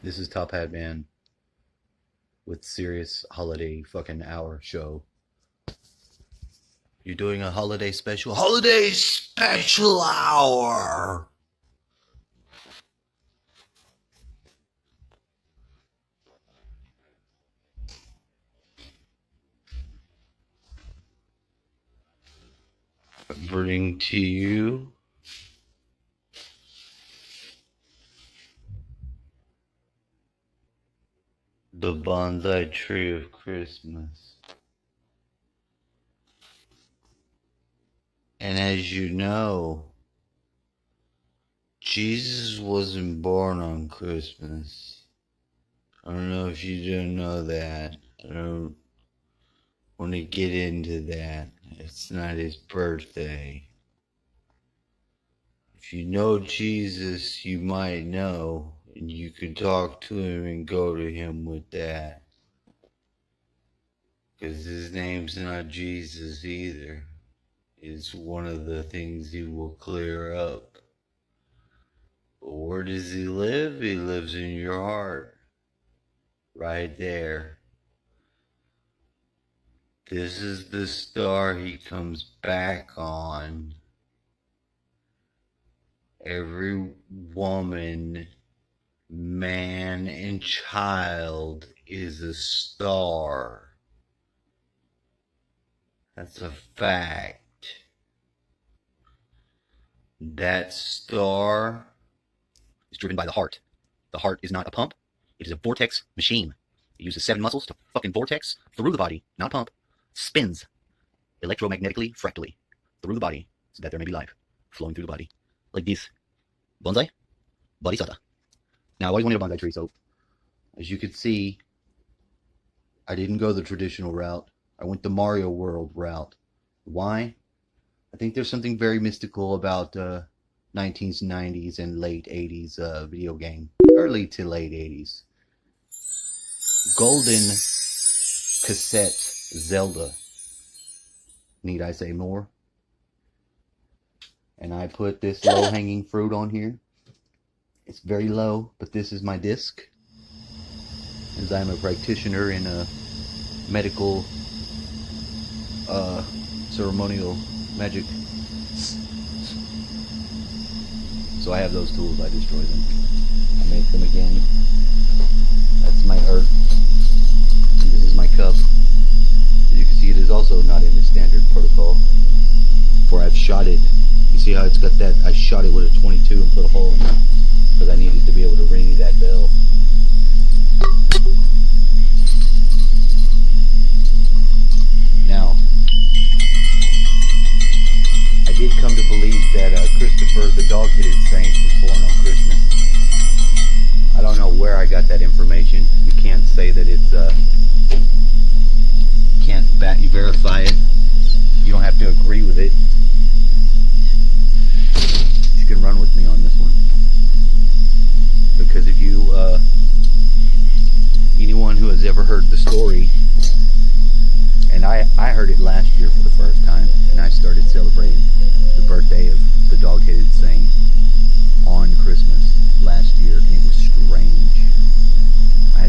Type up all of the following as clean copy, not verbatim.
This is Top Hat Man with Serious Holiday fucking Hour show. You're doing a holiday special? Holiday special hour! Bring to you the bonsai tree of Christmas. And as you know, Jesus wasn't born on Christmas. I don't know if you didn't know that. I don't want to get into that. It's not his birthday. If you know Jesus, you might know, and you can talk to him and go to him with that. Because his name's not Jesus either. It's one of the things he will clear up. But where does he live? He lives in your heart. Right there. This is the star he comes back on. Every woman, man, and child is a star. That's a fact. That star is driven by the heart. The heart is not a pump. It is a vortex machine. It uses 7 muscles to fucking vortex through the body, not pump. Spins electromagnetically, fractally, through the body, so that there may be life flowing through the body. Like this. Bonsai. Bodhisattva. Now, I always wanted a bonsai tree, so as you can see, I didn't go the traditional route. I went the Mario World route. Why? I think there's something very mystical about 1990s and late 80s video game. Early to late 80s. Golden cassette Zelda. Need I say more? And I put this low-hanging fruit on here. It's very low, but this is my disc. As I'm a practitioner in a medical ceremonial magic. So I have those tools, I destroy them. I make them again. That's my earth. And this is my cup. As you can see, it is also not in the standard protocol. For I've shot it. You see how it's got that? I shot it with a 22 and put a hole in it. Because I needed to be able to ring that bell. Now, I did come to believe that Christopher, the dog-headed saint, was born on Christmas. I don't know where I got that information. You can't say that it's, you verify it. You don't have to agree with it. You can run with me on this one. Because if you, anyone who has ever heard the story, and I heard it last year for the first time, and I started celebrating the birthday of the dog-headed saint on Christmas last year, and it was strange. I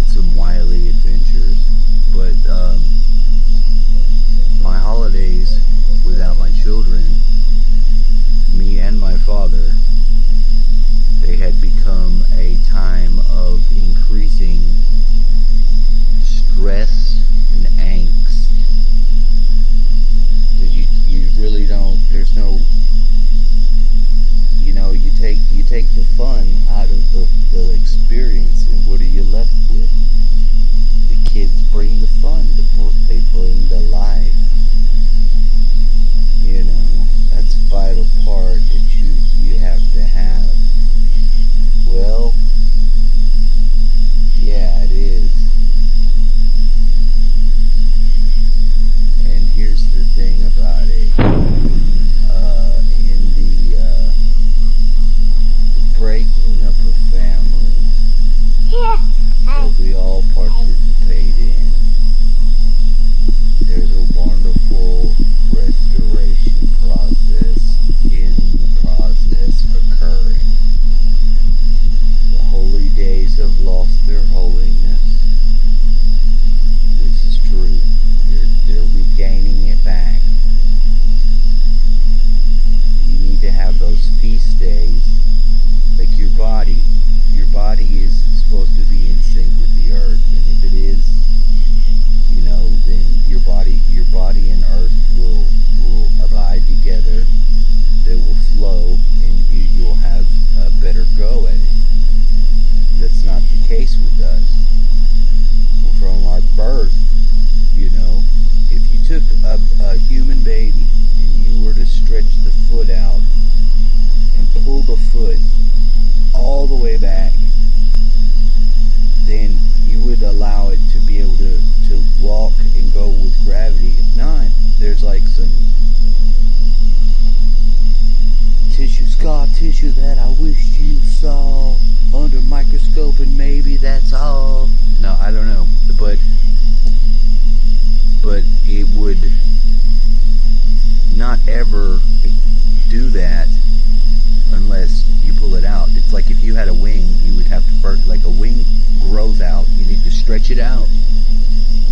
stretch it out.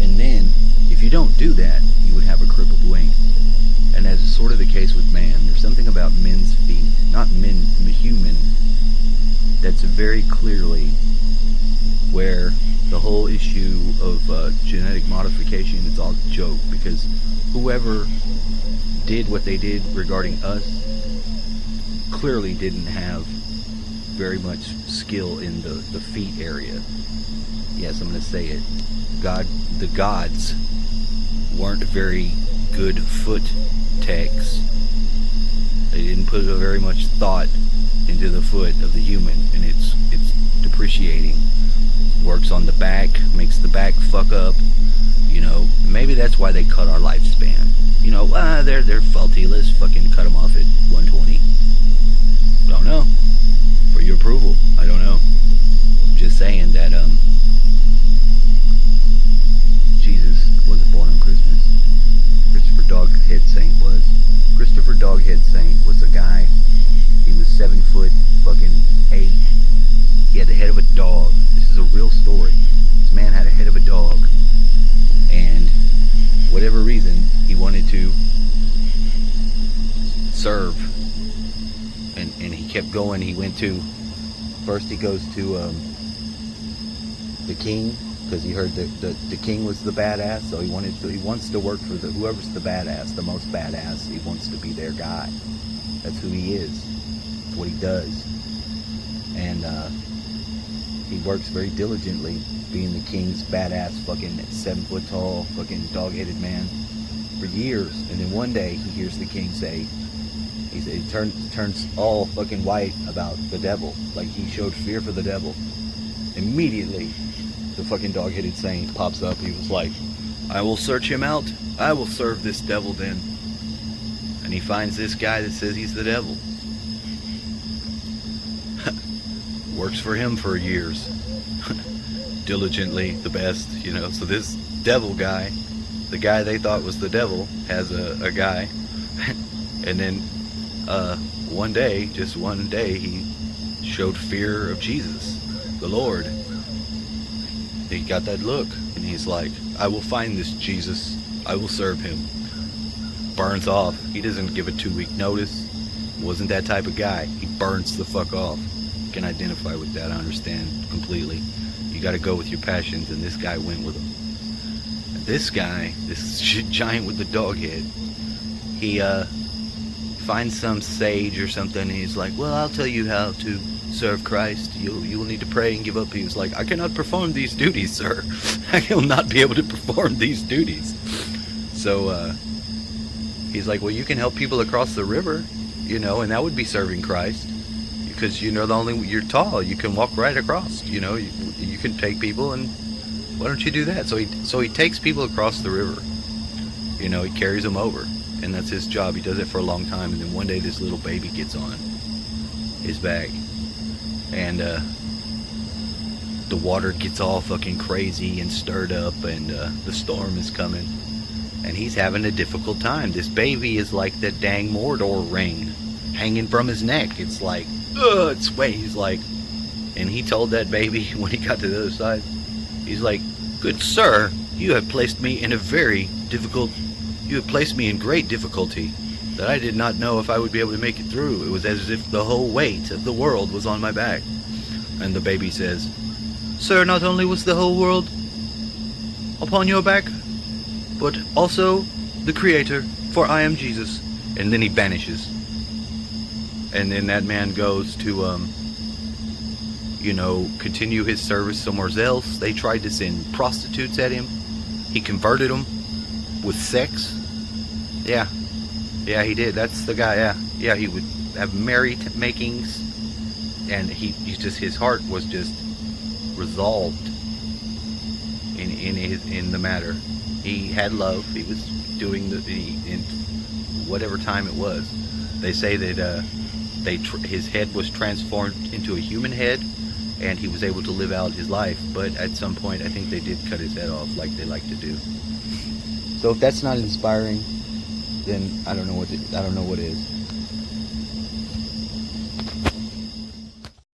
And then, if you don't do that, you would have a crippled wing. And as is sort of the case with man, there's something about men's feet, not men, human, that's very clearly where the whole issue of genetic modification is all a joke, because whoever did what they did regarding us clearly didn't have very much skill in the feet area. Yes, I'm going to say it. The gods weren't very good foot techs. They didn't put very much thought into the foot of the human, and it's depreciating. Works on the back, makes the back fuck up. You know, maybe that's why they cut our lifespan. You know, they're faulty. Let's fucking cut them off at 120. Don't know. For your approval, I don't know. Just saying that Jesus wasn't born on Christmas. Christopher Doghead Saint was. Christopher Doghead Saint was a guy. He was 7 foot fucking 8. He had the head of a dog. This is a real story. This man had a head of a dog, and whatever reason he wanted to serve, and he kept going. He went to first he goes to the king, because he heard the king was the badass, so he wants to work for whoever's the badass, the most badass. He wants to be their guy. That's who he is. That's what he does. And he works very diligently, being the king's badass fucking 7 foot tall fucking dog-headed man for years. And then one day he hears the king say, he turns all fucking white about the devil, like he showed fear for the devil. Immediately the fucking dog-headed saint pops up. He was like, I will search him out. I will serve this devil then. And he finds this guy that says he's the devil. Works for him for years. Diligently, the best, you know. So this devil guy, the guy they thought was the devil, has a guy. And then one day, he showed fear of Jesus, the Lord. He got that look, and he's like, I will find this Jesus. I will serve him. Burns off. He doesn't give a 2-week notice. Wasn't that type of guy. He burns the fuck off. Can identify with that. I understand completely. You got to go with your passions, and this guy went with them. This guy, this giant with the dog head, he finds some sage or something, and he's like, well, I'll tell you how to serve Christ. You will need to pray and give up. He was like, I cannot perform these duties, sir. I will not be able to perform these duties. So he's like, well, you can help people across the river, you know, and that would be serving Christ. Because, you know, you're tall, you can walk right across, you know, you can take people, and why don't you do that? So he takes people across the river, you know, he carries them over, and that's his job. He does it for a long time, and then one day this little baby gets on his back, and the water gets all fucking crazy and stirred up, and the storm is coming, and he's having a difficult time. This baby is like the dang Mordor ring hanging from his neck. It's like, it's weight. He's like, and he told that baby when he got to the other side, he's like, good sir, you have placed me in great difficulty that I did not know if I would be able to make it through. It was as if the whole weight of the world was on my back. And the baby says, sir, not only was the whole world upon your back, but also the Creator, for I am Jesus. And then he vanishes. And then that man goes to, continue his service somewhere else. They tried to send prostitutes at him. He converted them with sex. Yeah, he did. That's the guy. Yeah, he would have merry makings, and his heart was just resolved in the matter. He had love. He was doing in whatever time it was. They say that his head was transformed into a human head, and he was able to live out his life. But at some point, I think they did cut his head off, like they like to do. So if that's not inspiring, then I don't know what is.